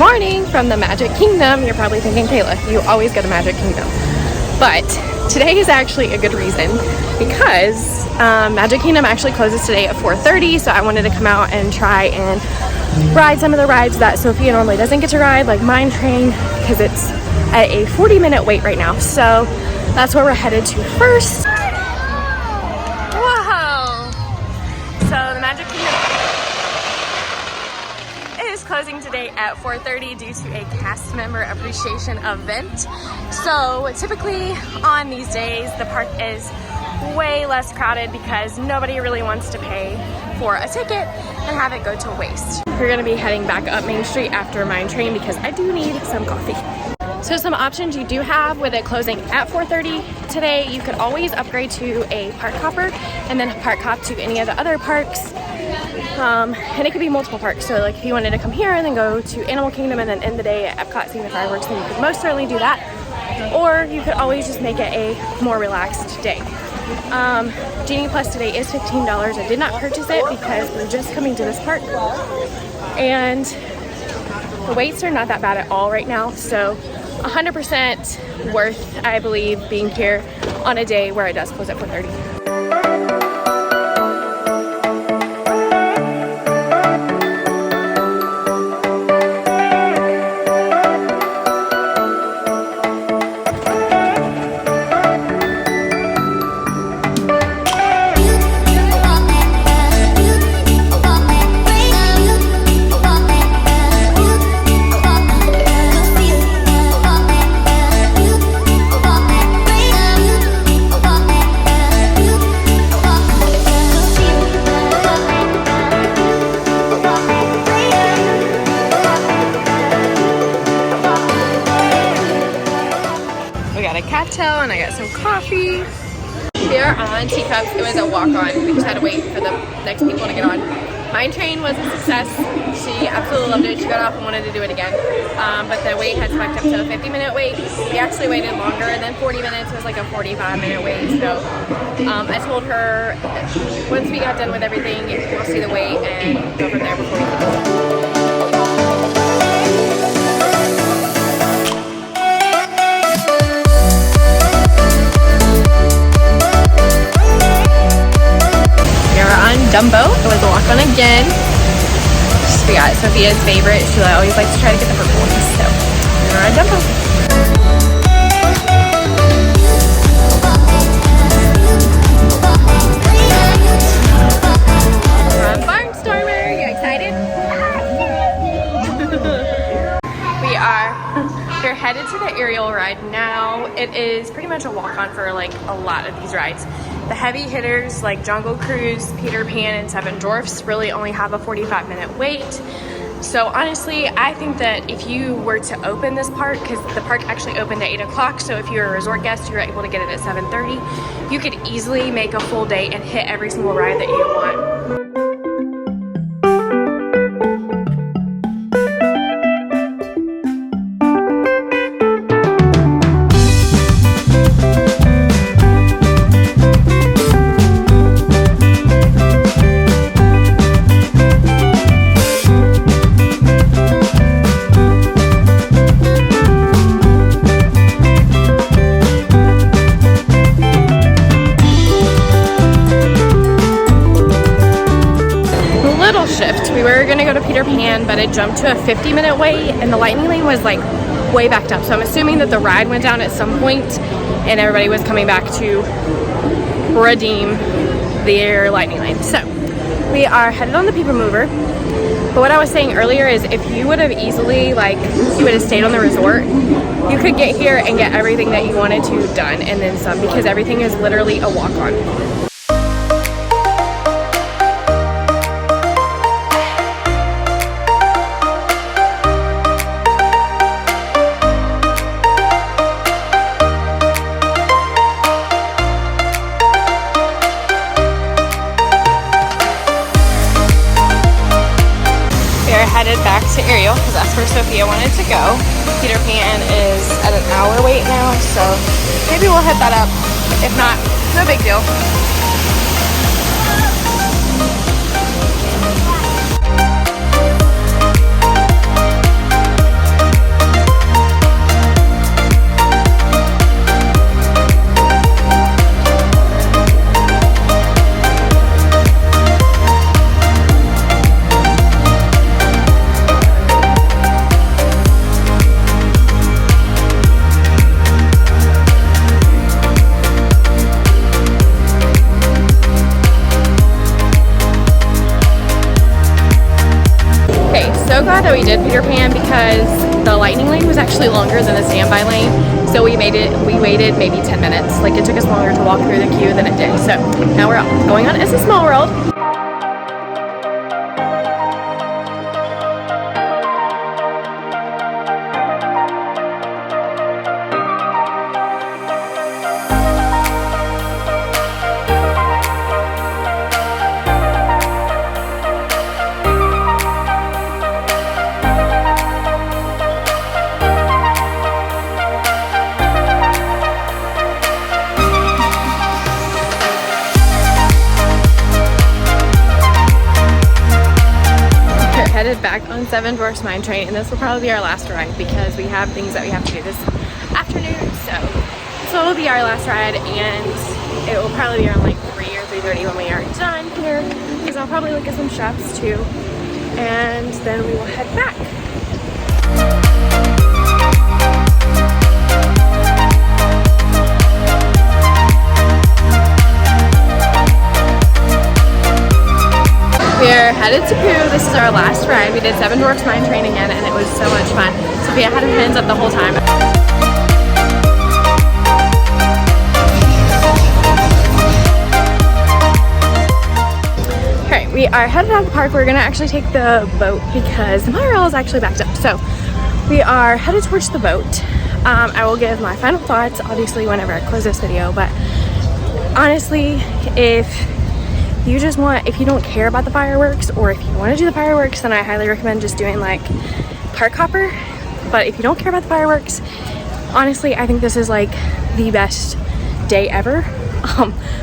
morning from the Magic Kingdom. You're probably thinking, Kayla, you always go to Magic Kingdom. But today is actually a good reason because Magic Kingdom actually closes today at 4:30, so I wanted to come out and try and ride some of the rides that Sophia normally doesn't get to ride, like Mine Train, because it's at a 40-minute wait right now. So that's where we're headed to first. Whoa! So the Magic Kingdom is closing today at 4:30 due to a cast member appreciation event. So typically on these days, the park is way less crowded because nobody really wants to pay for a ticket and have it go to waste. We're gonna be heading back up Main Street after Mine Train because I do need some coffee. So some options you do have with it closing at 4:30 today, you could always upgrade to a park hopper and then park hop to any of the other parks. And it could be multiple parks. So like if you wanted to come here and then go to Animal Kingdom and then end the day at Epcot seeing the fireworks, then you could most certainly do that. Or you could always just make it a more relaxed day. Genie Plus today is $15. I did not purchase it because we're just coming to this park. And the waits are not that bad at all right now. So 100% worth, I believe, being here on a day where it does close at 4:30. And I got some coffee. We are on Teacups. It was a walk-on. We just had to wait for the next people to get on. Mine Train was a success. She absolutely loved it. She got off and wanted to do it again. But the wait had spiked up to a 50-minute wait. We actually waited longer than 40 minutes. It was like a 45-minute wait. So I told her once we got done with everything, we'll see the wait and go from there before we go. Dumbo. It was a walk-on again. We got Sophia's favorite. She always likes to try to get the purple ones. So we're on Dumbo. We're on Barnstormer. You excited? We're headed to the aerial ride now. It is pretty much a walk-on for like a lot of these rides. The heavy hitters like Jungle Cruise, Peter Pan, and Seven Dwarfs really only have a 45-minute wait. So honestly, I think that if you were to open this park, because the park actually opened at 8 o'clock, so if you're a resort guest, you were able to get it at 7:30, you could easily make a full day and hit every single ride that you want. We were gonna go to Peter Pan, but it jumped to a 50-minute wait and the lightning lane was like way backed up. So I'm assuming that the ride went down at some point and everybody was coming back to redeem their lightning lane. So we are headed on the People Mover. But what I was saying earlier is if you would have easily, like, you would have stayed on the resort, you could get here and get everything that you wanted to done and then some, because everything is literally a walk-on. Headed back to Ariel because that's where Sophia wanted to go. Peter Pan is at an hour wait now, so maybe we'll hit that up. If not, no big deal. glad that we did Peter Pan because the lightning lane was actually longer than the standby lane. So we waited maybe 10 minutes. Like it took us longer to walk through the queue than it did. So now we're going on It's a Small World. Back on Seven Dwarfs Mine Train, and this will probably be our last ride because we have things that we have to do this afternoon. So this will be our last ride, and it will probably be around like 3 or 3:30 when we are done here, because I'll probably look at some shops too, and then we will head back. We're headed to Pooh. This is our last ride. We did Seven Dwarfs Mine Train again, and it was so much fun. Sophia had her hands up the whole time. Okay, we are headed out of the park. We're gonna actually take the boat because the monorail is actually backed up. So we are headed towards the boat. I will give my final thoughts, obviously, whenever I close this video, but honestly, if you don't care about the fireworks, or if you want to do the fireworks, then I highly recommend just doing like park hopper. But if you don't care about the fireworks, honestly, I think this is like the best day ever,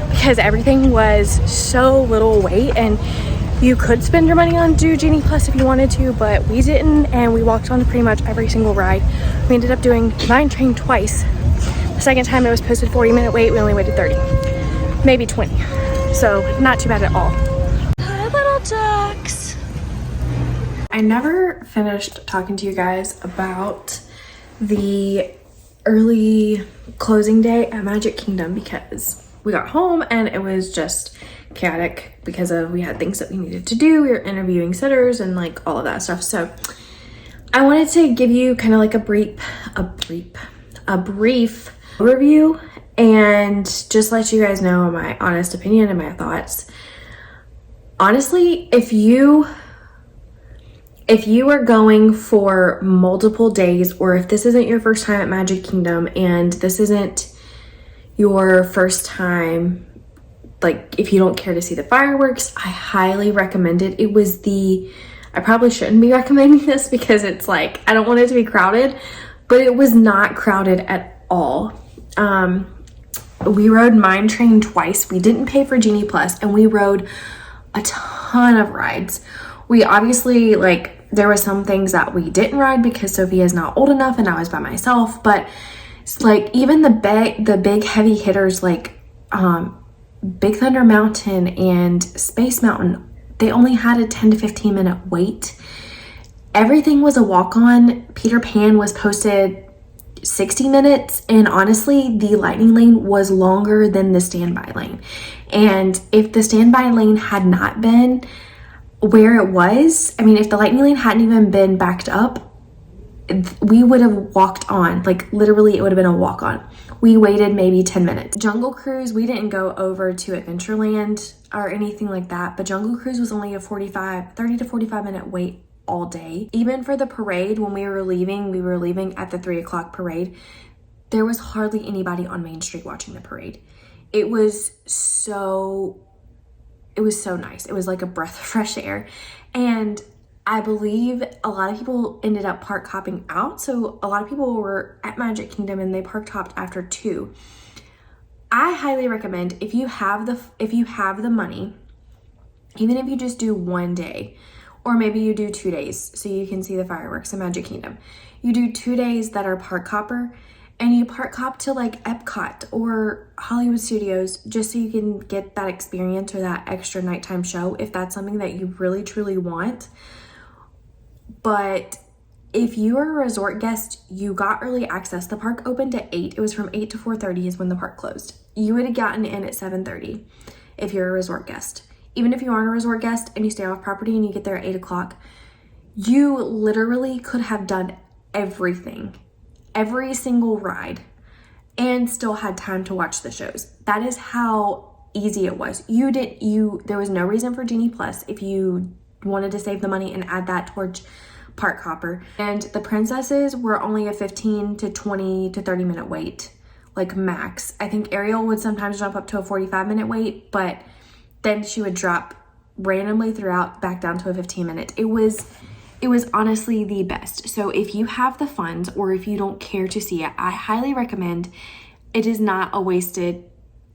because everything was so little wait, and you could spend your money on do Genie Plus if you wanted to, but we didn't, and we walked on pretty much every single ride. We ended up doing Mine Train twice. The second time it was posted 40-minute wait, we only waited 30, maybe 20. So not too bad at all. Hi, little ducks. I never finished talking to you guys about the early closing day at Magic Kingdom because we got home and it was just chaotic because we had things that we needed to do. We were interviewing sitters and like all of that stuff. So I wanted to give you kind of like a brief overview and just let you guys know my honest opinion and my thoughts. Honestly, if you are going for multiple days, or if this isn't your first time at Magic Kingdom and this isn't your first time, like if you don't care to see the fireworks, I highly recommend it. I probably shouldn't be recommending this because it's like, I don't want it to be crowded, but it was not crowded at all. We rode Mine Train twice. We didn't pay for Genie Plus, and we rode a ton of rides. We obviously, like, there were some things that we didn't ride because Sophia is not old enough and I was by myself, but like even the big heavy hitters like Big Thunder Mountain and Space Mountain, they only had a 10 to 15 minute wait. Everything was a walk-on. Peter Pan was posted 60 minutes, and honestly the lightning lane was longer than the standby lane. And if the standby lane had not been where it was, I mean, if the lightning lane hadn't even been backed up, we would have walked on. Like literally it would have been a walk on. We waited maybe 10 minutes. Jungle Cruise, we didn't go over to Adventureland or anything like that, but Jungle Cruise was only a 30 to 45 minute wait all day. Even for the parade, when we were leaving at the 3 o'clock parade, there was hardly anybody on Main Street watching the parade. It was so nice. It was like a breath of fresh air. And I believe a lot of people ended up park hopping out. So a lot of people were at Magic Kingdom and they park hopped after 2. I highly recommend, if you have the money, even if you just do one day, or maybe you do 2 days so you can see the fireworks in Magic Kingdom. You do 2 days that are park hopper, and you park hop to like Epcot or Hollywood Studios just so you can get that experience or that extra nighttime show if that's something that you really truly want. But if you are a resort guest, you got early access. The park opened at 8. It was from 8 to 4:30 is when the park closed. You would have gotten in at 7:30 if you're a resort guest. Even if you aren't a resort guest and you stay off property and you get there at 8 o'clock, You literally could have done everything, every single ride, and still had time to watch the shows. That is how easy it was. There was no reason for Genie Plus if you wanted to save the money and add that towards Park Hopper. And the princesses were only a 15 to 20 to 30 minute wait, like max. I think Ariel would sometimes jump up to a 45-minute wait, but then she would drop randomly throughout back down to a 15-minute. It was honestly the best. So if you have the funds or if you don't care to see it, I highly recommend. It is not a wasted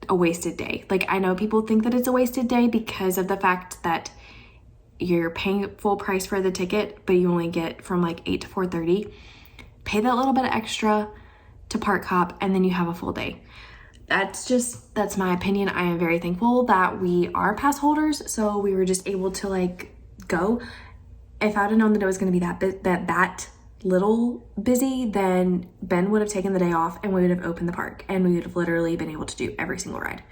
day. Like, I know people think that it's a wasted day because of the fact that you're paying full price for the ticket, but you only get from like 8 to 4:30. Pay that little bit extra to Park Hop and then you have a full day. That's my opinion. I am very thankful that we are pass holders, so we were just able to like go. If I'd have known that it was going to be that little busy, then Ben would have taken the day off and we would have opened the park and we would have literally been able to do every single ride.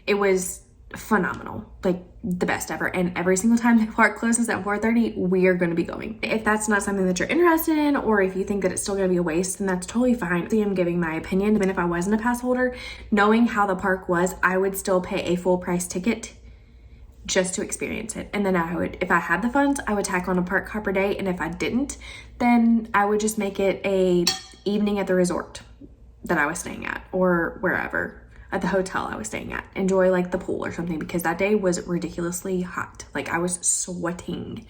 It was phenomenal, like the best ever. And every single time the park closes at 4:30, we are going to be going. If that's not something that you're interested in, or if you think that it's still going to be a waste, then that's totally fine. I'm giving my opinion. Even if I wasn't a pass holder, knowing how the park was, I would still pay a full price ticket just to experience it. And then if I had the funds, I would tack on a Park Hopper day. And if I didn't, then I would just make it a evening at the resort that I was staying at, or wherever, at the hotel I was staying at. Enjoy like the pool or something, because that day was ridiculously hot. Like, I was sweating,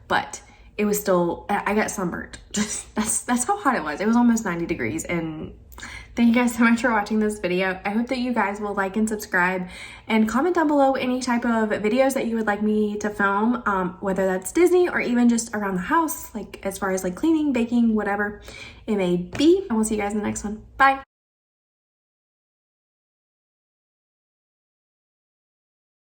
but it was still, I got sunburnt. Just that's how hot it was. It was almost 90 degrees. And thank you guys so much for watching this video. I hope that you guys will like and subscribe and comment down below any type of videos that you would like me to film, whether that's Disney or even just around the house, like as far as like cleaning, baking, whatever it may be. And we'll see you guys in the next one. Bye.